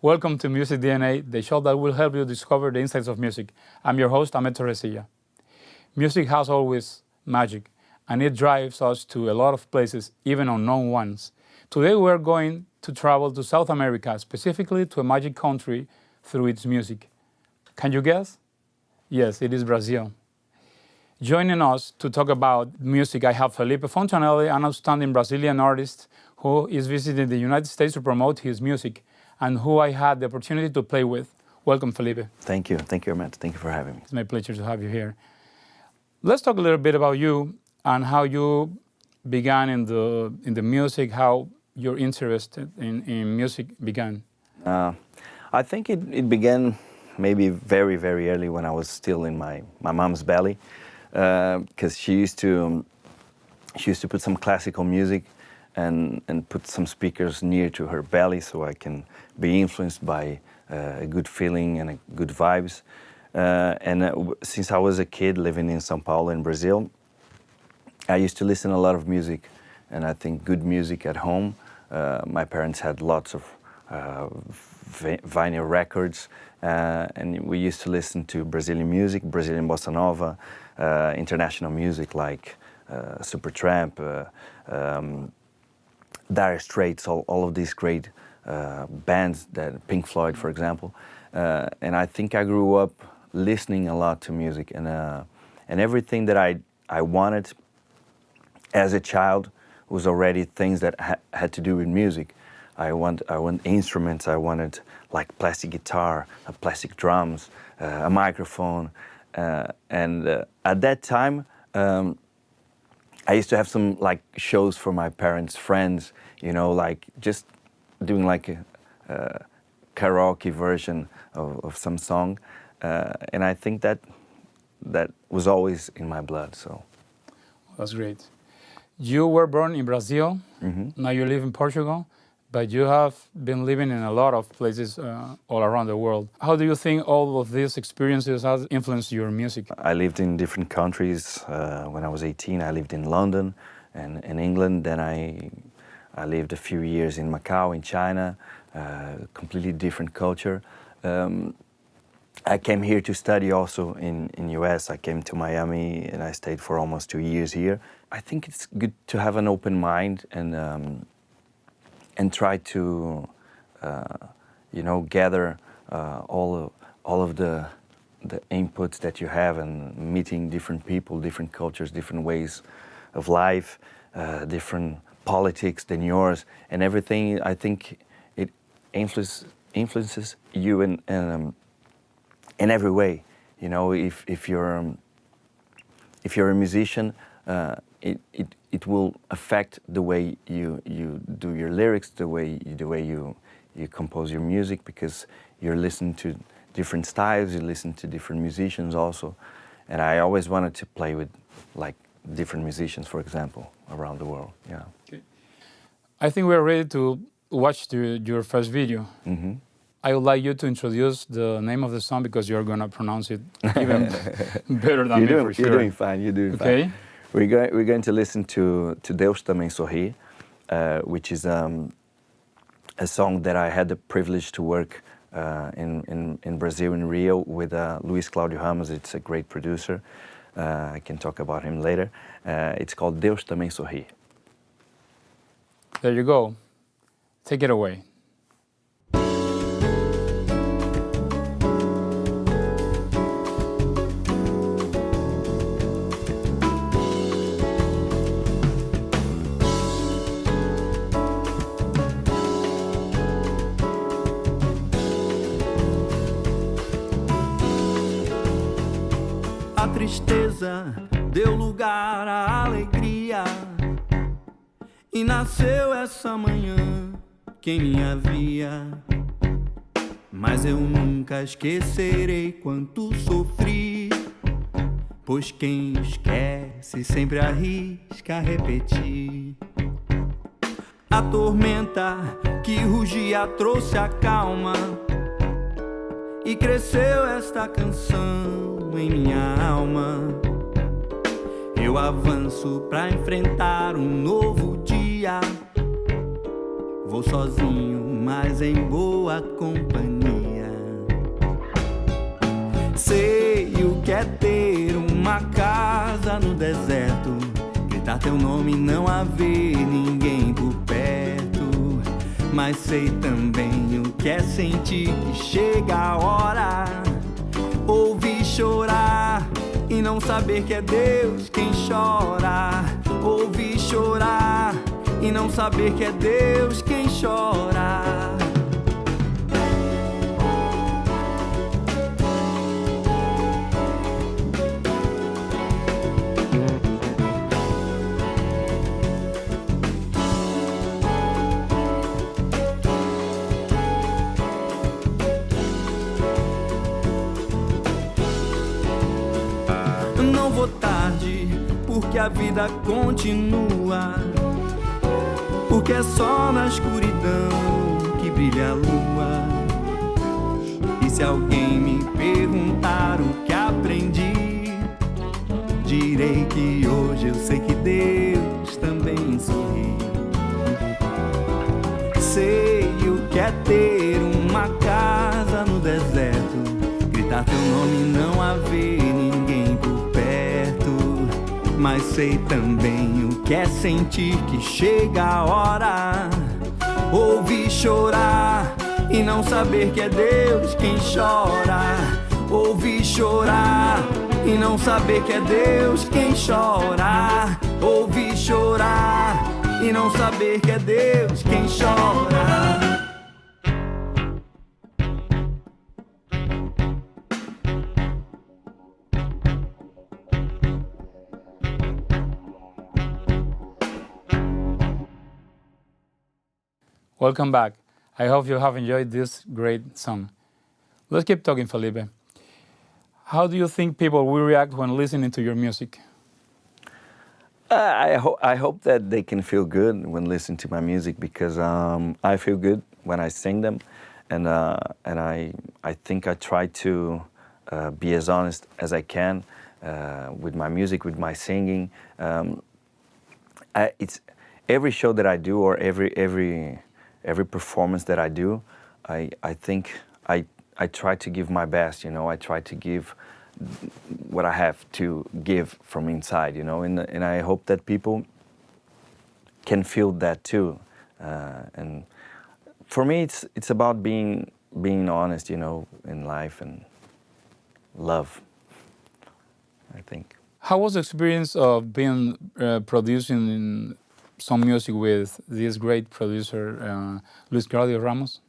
Welcome to Music DNA, the show that will help you discover the insights of music. I'm your host, Ahmed Torresilla. Music has always magic, and it drives us to a lot of places, even unknown ones. Today we're going to travel to South America, specifically to a magic country through its music. Can you guess? Yes, it is Brazil. Joining us to talk about music, I have Felipe Fontenelle, an outstanding Brazilian artist who is visiting the United States to promote his music, and who I had the opportunity to play with. Welcome, Felipe. Thank you, Ahmed. Thank you for having me. It's my pleasure to have you here. Let's talk a little bit about you and how you began in the music, how your interest in music began. I think it began maybe very, very early when I was still in my mom's belly, because she used to put some classical music and put some speakers near to her belly so I can be influenced by a good feeling and good vibes. Since I was a kid living in São Paulo in Brazil, I used to listen a lot of music, and I think good music at home. My parents had lots of vinyl records, and we used to listen to Brazilian music, Brazilian bossa nova, international music like Supertramp, Dire Straits, all of these great bands, that Pink Floyd, for example. And I think I grew up listening a lot to music, and everything that I wanted as a child was already things that had to do with music. I want instruments. I wanted like plastic guitar, plastic drums, a microphone, and at that time I used to have some like shows for my parents' friends, like just doing like a karaoke version of some song, and I think that was always in my blood. So that's great. You were born in Brazil. Mm-hmm. Now you live in Portugal, but you have been living in a lot of places all around the world. How do you think all of these experiences have influenced your music? I lived in different countries. When I was 18, I lived in London and in England. Then I lived a few years in Macau, in China, completely different culture. I came here to study also in US. I came to Miami and I stayed for almost 2 years here. I think it's good to have an open mind and try to, gather all of the inputs that you have, and meeting different people, different cultures, different ways of life, different politics than yours, and everything. I think it influences you in every way. If you're a musician, it will affect the way you do your lyrics, the way you compose your music, because you're listening to different styles, you listen to different musicians also. And I always wanted to play with like different musicians, for example, around the world. Yeah. Okay. I think we're ready to watch your first video. Mm-hmm. I would like you to introduce the name of the song, because you're going to pronounce it even better than me, for sure. You're doing fine. You're doing okay. Fine. We're going to listen to Deus Também Sorri, which is a song that I had the privilege to work in Brazil, in Rio, with Luis Cláudio Ramos. It's a great producer. I can talk about him later. It's called Deus Também Sorri. There you go. Take it away. A tristeza deu lugar à alegria, e nasceu essa manhã quem me havia. Mas eu nunca esquecerei quanto sofri, pois quem esquece sempre arrisca repetir. A tormenta que rugia trouxe a calma, e cresceu esta canção em minha alma. Eu avanço pra enfrentar um novo dia. Vou sozinho, mas em boa companhia. Sei o que é ter uma casa no deserto, gritar teu nome e não haver ninguém por perto. Mas sei também o que é sentir que chega a hora, ouvir chorar e não saber que é Deus quem chora. Ouvir chorar e não saber que é Deus quem chora. Não vou tarde, porque a vida continua, porque é só na escuridão que brilha a lua. E se alguém me perguntar o que aprendi, direi que hoje eu sei que Deus também sorri. Sei o que é ter uma casa no deserto, gritar teu nome e não haver ninguém por perto. Mas sei também o que é sentir que chega a hora, ouvir chorar e não saber que é Deus quem chora. Ouvir chorar e não saber que é Deus quem chora. Ouvir chorar e não saber que é Deus quem chora. Welcome back. I hope you have enjoyed this great song. Let's keep talking, Felipe. How do you think people will react when listening to your music? I hope that they can feel good when listening to my music, because I feel good when I sing them, and I think I try to be as honest as I can with my music, with my singing. It's every show that I do, or every performance that I do, I think I try to give my best. You know, I try to give what I have to give from inside, you know, and I hope that people can feel that too. And for me, it's about being honest, you know, in life, and love, I think. How was the experience of being producing some music with this great producer, Luis Claudio Ramos?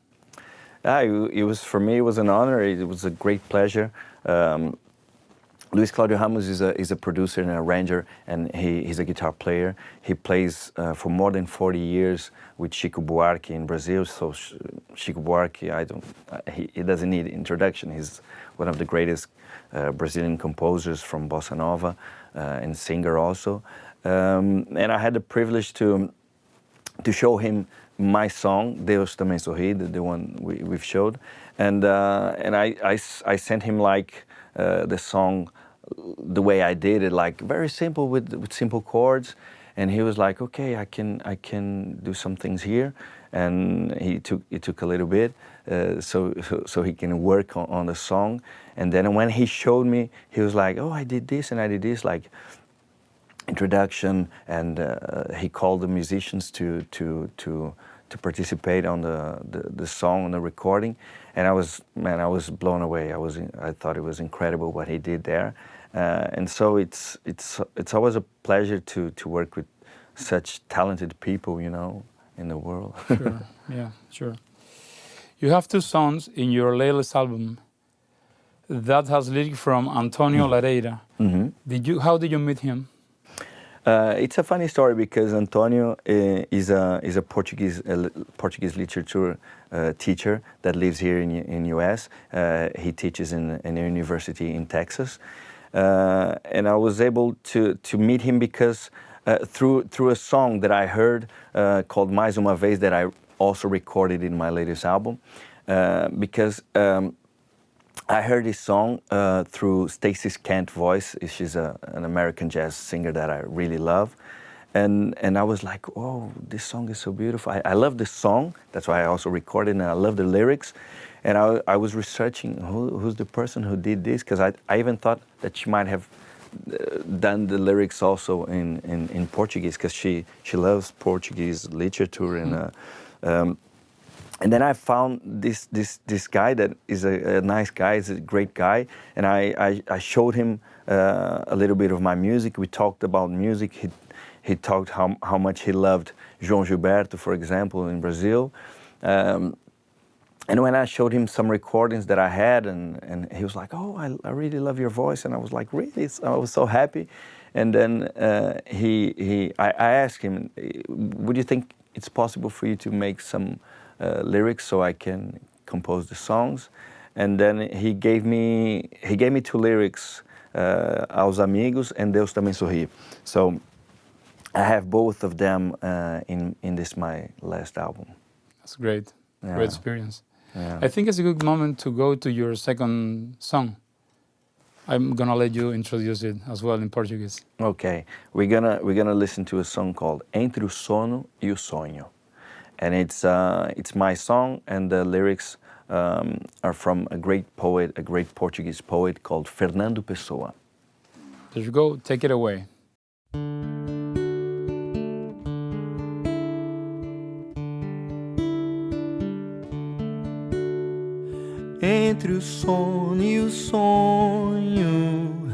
It was, for me, it was an honor. It was a great pleasure. Luis Claudio Ramos is a producer and an arranger, and he's a guitar player. He plays for more than 40 years with Chico Buarque in Brazil. So Chico Buarque, he doesn't need introduction. He's one of the greatest Brazilian composers from Bossa Nova, and singer also. And I had the privilege to show him my song, Deus Também Sorri, the one we've showed. And I sent him like the song the way I did it, like very simple with simple chords, and he was like, okay, I can do some things here, and it took a little bit so he can work on the song. And then when he showed me, he was like, oh, I did this and I did this, like introduction, and he called the musicians to participate on the song, on the recording, and I was blown away. I thought it was incredible what he did there, and so it's always a pleasure to work with such talented people, you know, in the world. Sure, yeah, sure. You have two songs in your latest album that has lyrics from Antonio Lareira. Mm-hmm. How did you meet him? It's a funny story, because Antonio is a Portuguese literature teacher that lives here in U.S. He teaches in a university in Texas, and I was able to meet him because through a song that I heard called Mais Uma Vez, that I also recorded in my latest album, because I heard this song through Stacey Kent's voice. She's an American jazz singer that I really love. and I was like, oh, this song is so beautiful. I love this song. That's why I also recorded, and I love the lyrics. And I was researching who's the person who did this, because I even thought that she might have done the lyrics also in Portuguese, because she loves Portuguese literature. And then I found this guy that is a nice guy, is a great guy, and I showed him a little bit of my music. We talked about music. He talked how much he loved João Gilberto, for example, in Brazil. And when I showed him some recordings that I had, and he was like, oh, I really love your voice. And I was like, really? I was so happy. And then I asked him, would you think it's possible for you to make some lyrics so I can compose the songs? And then he gave me 2 lyrics, Aos Amigos and Deus Também Sorri. So I have both of them in this my last album. That's great. Yeah. Great experience. Yeah. I think it's a good moment to go to your second song. I'm gonna let you introduce it as well in Portuguese. Okay, we're gonna listen to a song called Entre o Sono e o Sonho, and it's my song, and the lyrics are from a great poet, a great Portuguese poet called Fernando Pessoa. There you go. Take it away. Entre o sono e o sonho,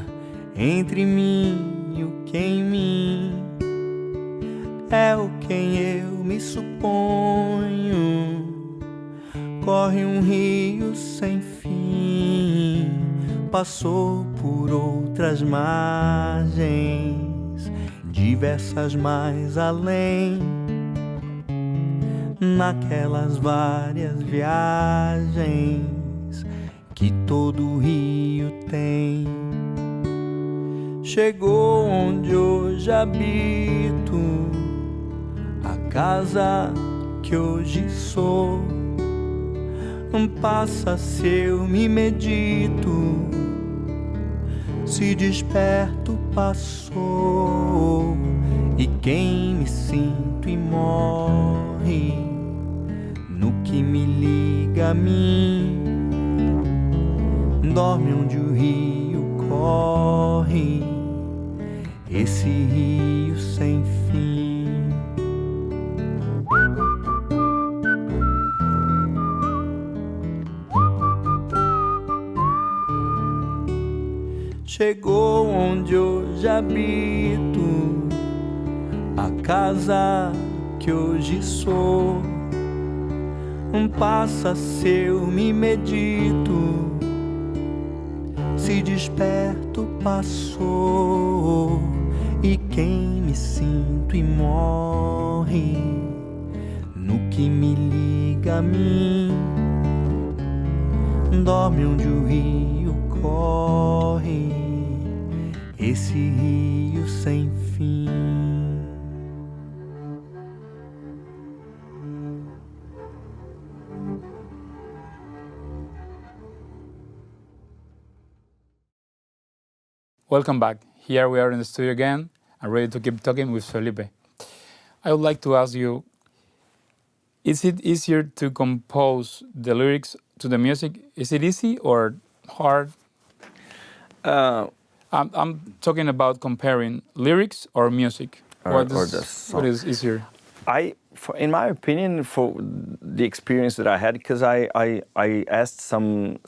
entre mim e o que em mim é o quem eu me suponho. Corre um rio sem fim, passou por outras margens, diversas mais além. Naquelas várias viagens que todo rio tem, chegou onde hoje habito, a casa que hoje sou. Passa-se eu me medito, se desperto passou, e quem me sinto e morre no que me liga a mim, dorme onde o rio corre, esse rio sem fim. Chegou onde hoje habito, a casa que hoje sou. Passa-se eu me medito, se desperto passou, e quem me sinto e morre no que me liga a mim, dorme onde o rio corre, esse rio sem fim. Welcome back. Here we are in the studio again. I'm ready to keep talking with Felipe. I would like to ask you, is it easier to compose the lyrics to the music? Is it easy or hard? I'm talking about comparing lyrics or music. Or the song. What is easier? In my opinion, for the experience that I had, because I asked some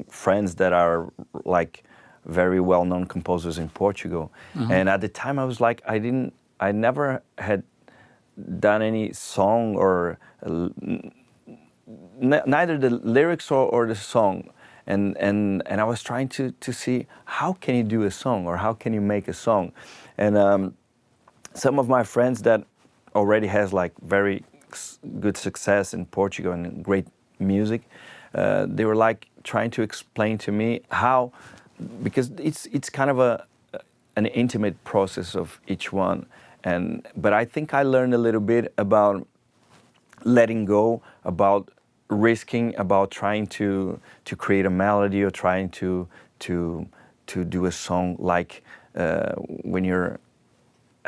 friends that are like very well-known composers in Portugal, and at the time I was like, I never had done any song or neither the lyrics or the song, and I was trying to see how can you do a song or how can you make a song, and some of my friends that already has like very good success in Portugal and great music, they were like trying to explain to me how, because it's kind of an intimate process of each one, but I think I learned a little bit about letting go, about risking, about trying to create a melody or trying to do a song like when you're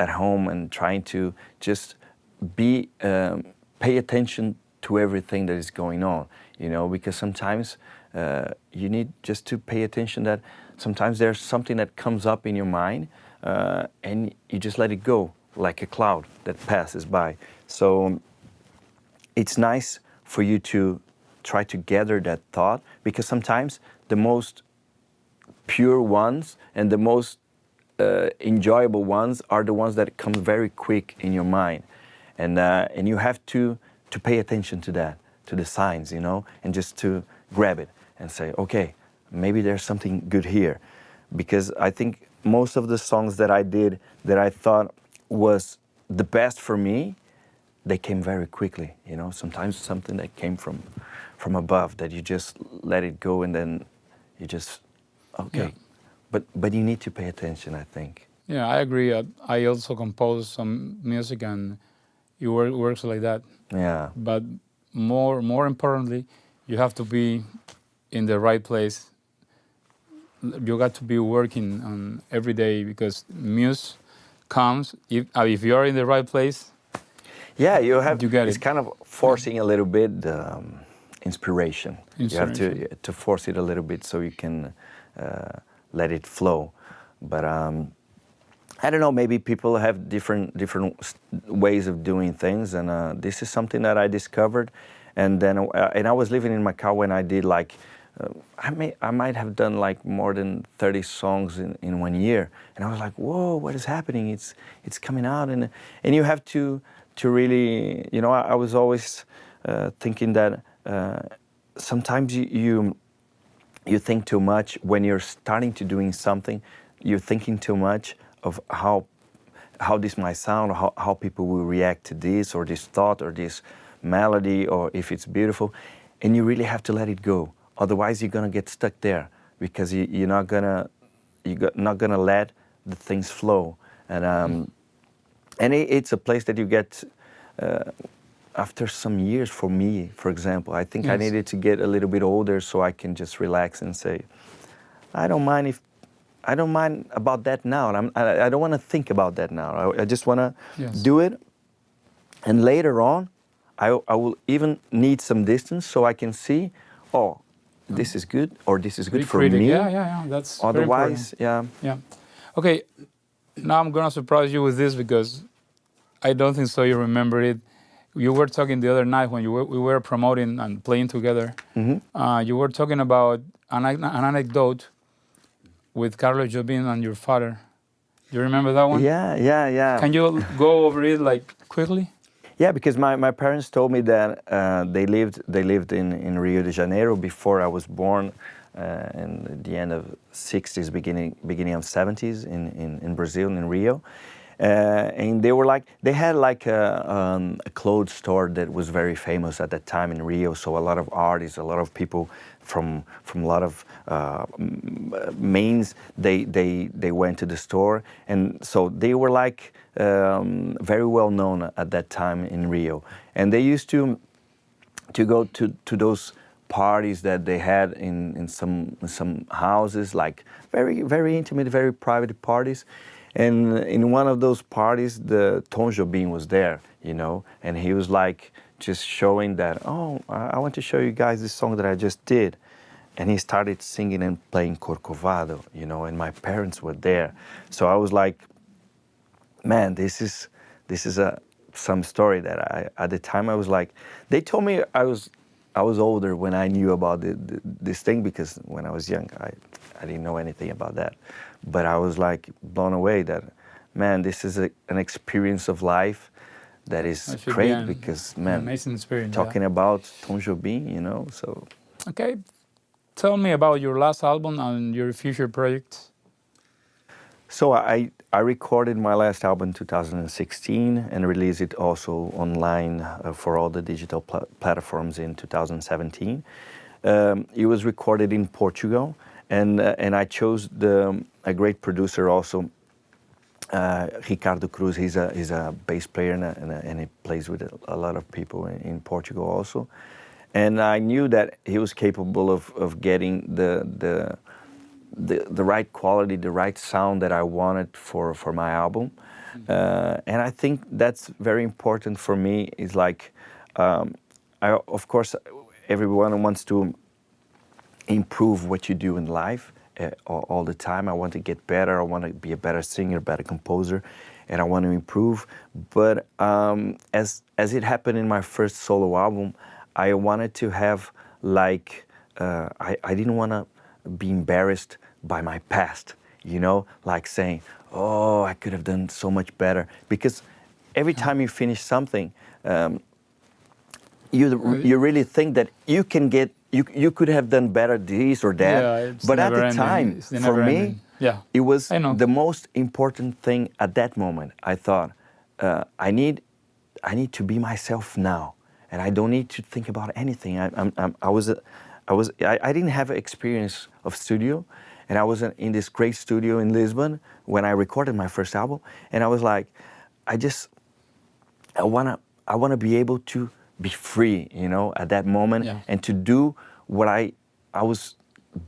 at home and trying to just be pay attention to everything that is going on, because sometimes you need just to pay attention that sometimes there's something that comes up in your mind and you just let it go like a cloud that passes by. So it's nice for you to try to gather that thought, because sometimes the most pure ones and the most enjoyable ones are the ones that come very quick in your mind, and you have to pay attention to that, to the signs, and just to grab it and say, okay, maybe there's something good here, because I think most of the songs that I did that I thought was the best for me, they came very quickly, sometimes something that came from above that you just let it go, and then you just, okay. Yeah. But you need to pay attention, I think. Yeah, I agree. I also compose some music, and it works like that. Yeah. But more importantly, you have to be in the right place. You got to be working on every day, because muse comes if you are in the right place. Yeah, you get it's it. kind of forcing a little bit the inspiration. You have to force it a little bit so you can let it flow. But I don't know, maybe people have different ways of doing things, and this is something that I discovered. And then and I was living in Macau when I did like I might have done like more than 30 songs in 1 year, and I was like, whoa, what is happening? It's coming out, and you have to really, I was always thinking that sometimes you think too much when you're starting to doing something. You're thinking too much of how this might sound, or how people will react to this or this thought or this melody, or if it's beautiful, and you really have to let it go. Otherwise, you're gonna get stuck there, because you're not gonna let the things flow. And it's a place that you get after some years. For me, for example, I think I needed to get a little bit older so I can just relax and say, I don't mind about that now. I don't want to think about that now. I just want to do it. And later on, I will even need some distance so I can see, oh, this is good, or this is good for me. Yeah. That's otherwise, yeah. Okay, now I'm gonna surprise you with this, because I don't think so you remember it. You were talking the other night when we were promoting and playing together. Mm-hmm. You were talking about an anecdote with Carlos Jobim and your father. Do you remember that one? Yeah. Can you go over it like quickly? Yeah, because my parents told me that they lived in Rio de Janeiro before I was born, in the end of 60s, beginning of 70s in Brazil, in Rio. And they had like a clothes store that was very famous at that time in Rio. So a lot of artists, a lot of people from a lot of mains, they went to the store, and so they were like very well known at that time in Rio. And they used to go to those parties that they had in some houses, like very, very intimate, very private parties. And in one of those parties, the Tom Jobim was there, and he was like just showing that, oh, I want to show you guys this song that I just did. And he started singing and playing Corcovado, and my parents were there. So I was like, man, this is some story that at the time I was like, they told me I was older when I knew about this thing, because when I was young, I didn't know anything about that. But I was like blown away that, man, this is an experience of life that is great, because, man, amazing experience, talking about Tom Jobim, so. Okay, tell me about your last album and your future projects. So I recorded my last album in 2016 and released it also online for all the digital platforms in 2017. It was recorded in Portugal, and I chose a great producer also, Ricardo Cruz. He's a bass player, and he plays with a lot of people in Portugal also. And I knew that he was capable of getting the right quality, the right sound that I wanted for my album. And I think that's very important for me. Is like, of course, everyone wants to improve what you do in life all the time. I want to get better. I want to be a better singer, better composer, and I want to improve. But as it happened in my first solo album, I wanted to have like I didn't want to be embarrassed by my past. Like saying, "Oh, I could have done so much better." Because every time you finish something, you really think that you can get. You could have done better this or that, but at the time, for me, it was the most important thing at that moment. I thought, I need to be myself now, and I don't need to think about anything. I didn't have experience of studio, and I was in this great studio in Lisbon when I recorded my first album, and I was like, I wanna be able to be free, at that moment, and to do what I was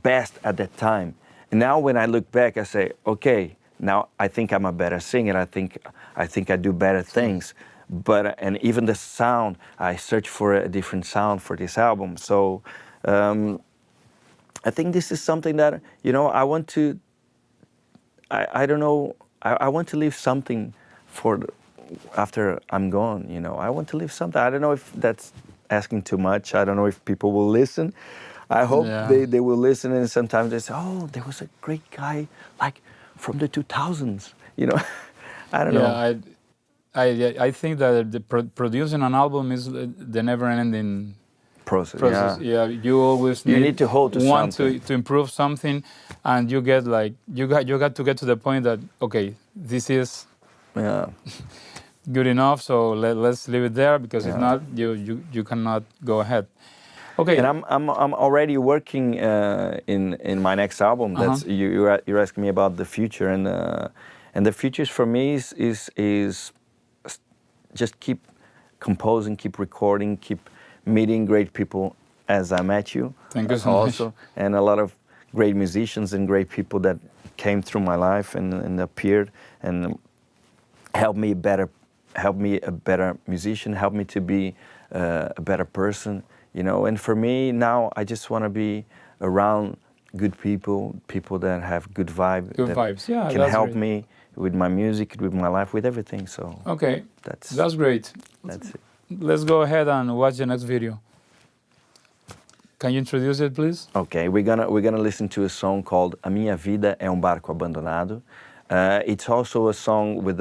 best at that time. And now when I look back, I say, okay, now I think I'm a better singer. I think I do better things. And even the sound, I search for a different sound for this album. So I think this is something that, I want to, I don't know, I want to leave something after I'm gone, I want to leave something. I don't know if that's asking too much. I don't know if people will listen. I hope they will listen, and sometimes they say, oh, there was a great guy like from the 2000s, I don't know. I think that producing an album is the never-ending process. Yeah, you always need to hold to want something. to improve something, and you get like you got to get to the point that okay, this is good enough. So let's leave it there, because if not, you cannot go ahead. Okay. And I'm already working in my next album. That's you're asking me about the future, and the future for me is just keep composing, keep recording, keep meeting great people as I met you. Thank you so also, much. And a lot of great musicians and great people that came through my life and appeared and helped me a better musician, helped me to be a better person, And for me now, I just want to be around good people that have good vibes, can help great. me with my music, with my life, with everything. So okay, that's great. That's it. Let's go ahead and watch the next video. Can you introduce it, please? Okay, we're gonna listen to a song called "A Minha Vida é Barco Abandonado." It's also a song with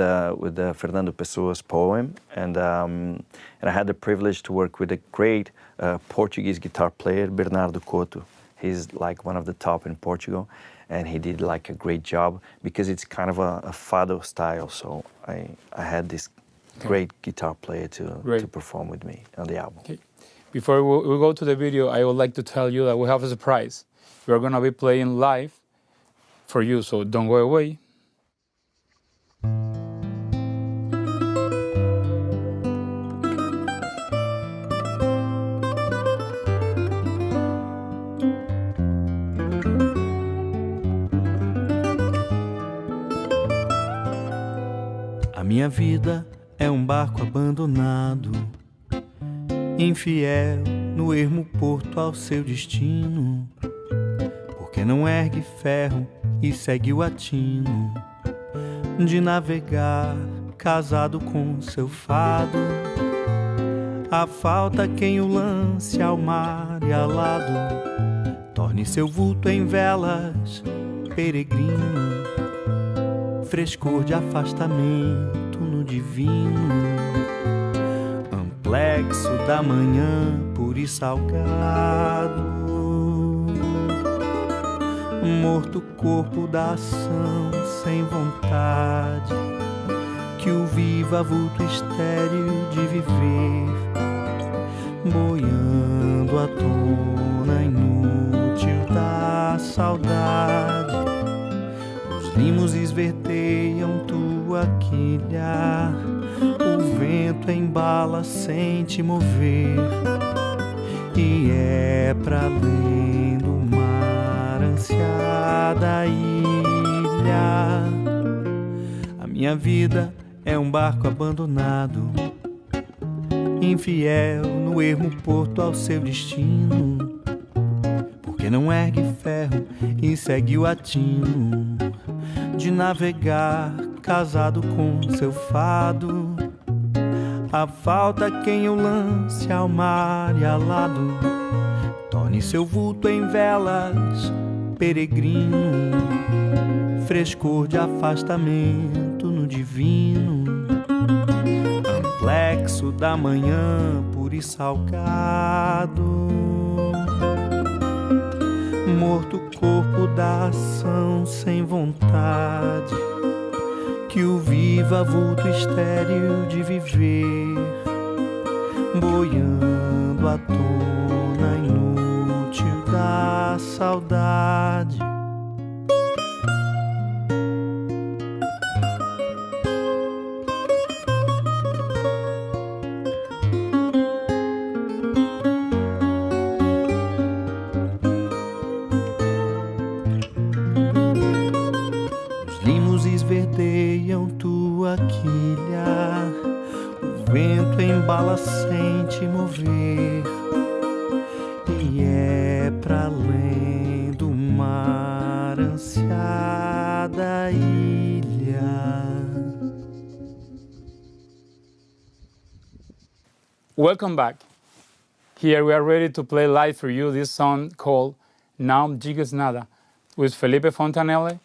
Fernando Pessoa's poem, and I had the privilege to work with a great Portuguese guitar player, Bernardo Couto. He's like one of the top in Portugal, and he did like a great job because it's kind of a fado style. So I had this great guitar player to perform with me on the album. Okay. Before we go to the video, I would like to tell you that we have a surprise. We're gonna be playing live for you, so don't go away. A minha vida é barco abandonado, infiel no ermo porto ao seu destino, porque não ergue ferro e segue o atino de navegar casado com seu fado. A falta quem o lance ao mar e alado, torne seu vulto em velas, peregrino, frescor de afastamento no divino, amplexo da manhã puro e salgado, morto corpo da ação sem vontade, que o viva vulto estéril de viver, boiando à tona inútil da saudade. Limos esverteiam tua quilha, o vento embala sem te mover, e é pra além do mar ansiada ilha. A minha vida é um barco abandonado, infiel no ermo porto ao seu destino, porque não ergue ferro e segue o atino de navegar casado com seu fado. A falta quem o lance ao mar e alado, torne seu vulto em velas, peregrino, frescor de afastamento no divino, amplexo da manhã puro e salgado, morto corpo da ação sem vontade, que o viva vulto estéril de viver, boiando à tona inútil da saudade. Verdeiam tua quilha, o vento embala sem te mover, e é pra além do mar ansiada ilha. Welcome back. Here we are ready to play live for you this song called Não Digas Nada with Felipe Fontenelle.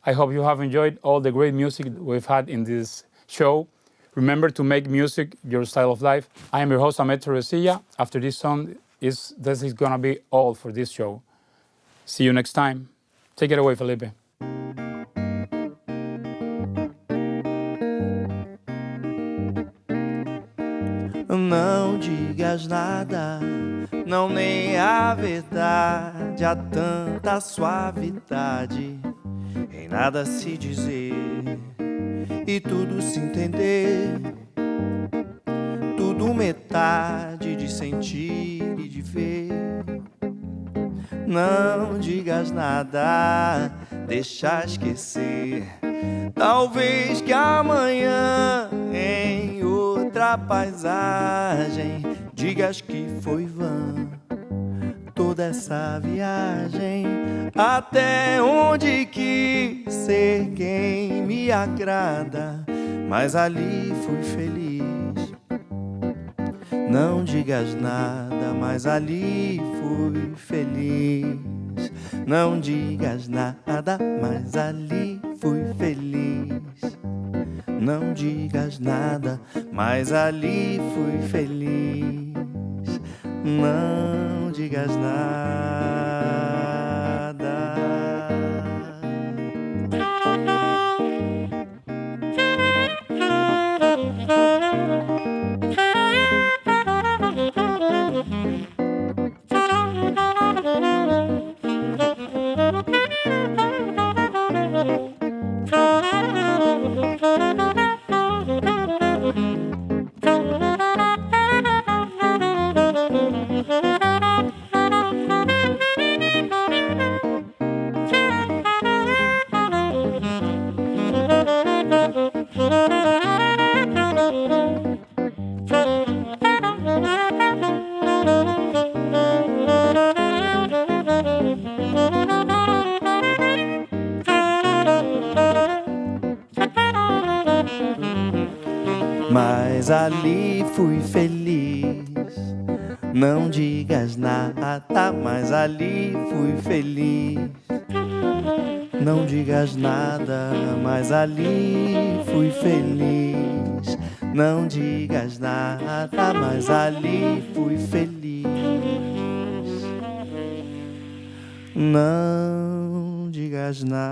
I hope you have enjoyed all the great music we've had in this show. Remember to make music your style of life. I am your host, Ahmed Torresilla. After this song, this is going to be all for this show. See you next time. Take it away, Felipe. Não digas nada, não nem a verdade, há tanta suavidade em nada se dizer e tudo se entender, tudo metade de sentir e de ver. Não digas nada, deixa esquecer, talvez que amanhã em outra paisagem digas que foi vã toda essa viagem, até onde quis ser quem me agrada, mas ali fui feliz. Não digas nada, mas ali fui feliz. Não digas nada, mas ali fui feliz. Não digas nada, mas ali fui feliz. Não digas nada. Mas ali fui feliz. Não digas nada, mas ali fui feliz. Não digas nada, mas ali fui feliz. Não digas nada, mas ali fui feliz. Não digas nada.